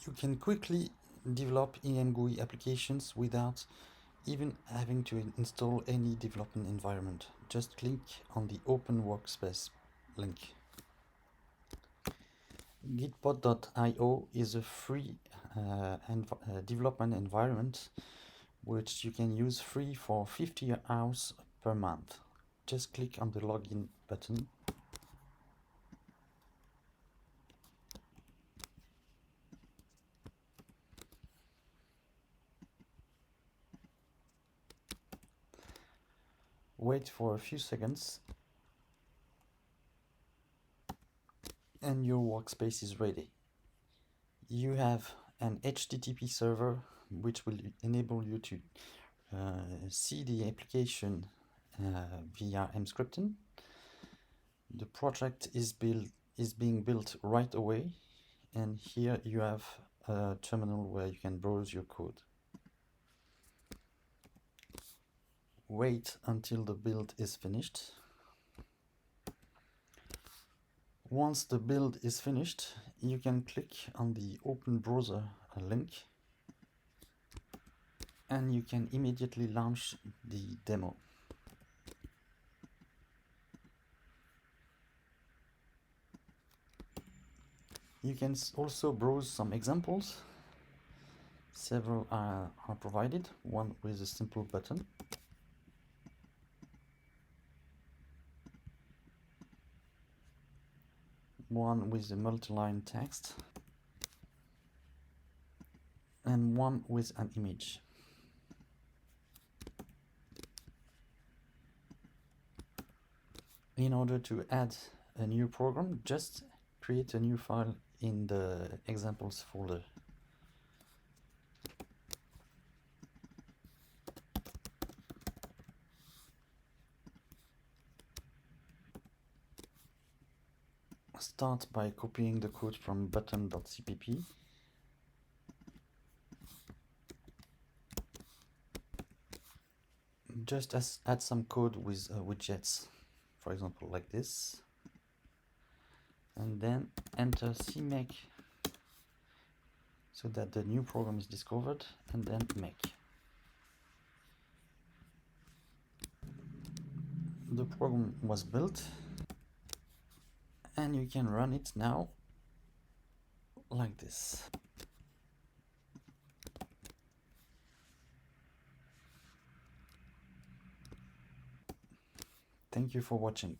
You can quickly develop ImGui applications without even having to install any development environment. Just click on the Open Workspace link. Gitbot.io is a free development environment which you can use free for 50 hours per month. Just click on the login button. Wait for a few seconds and your workspace is ready. You have an HTTP server which will enable you to see the application via mscripten. The project is being built right away, and here you have a terminal where you can browse your code. Wait until the build is finished. Once the build is finished, you can click on the Open Browser link and you can immediately launch the demo. You can also browse some examples. Several are provided, one with a simple button, one with a multi-line text, and one with an image. In order to add a new program, just create a new file in the examples folder. Start by copying the code from button.cpp. Just add some code with widgets, for example like this, and then enter cmake so that the new program is discovered, and then make. The program was built and you can run it now like this. Thank you for watching.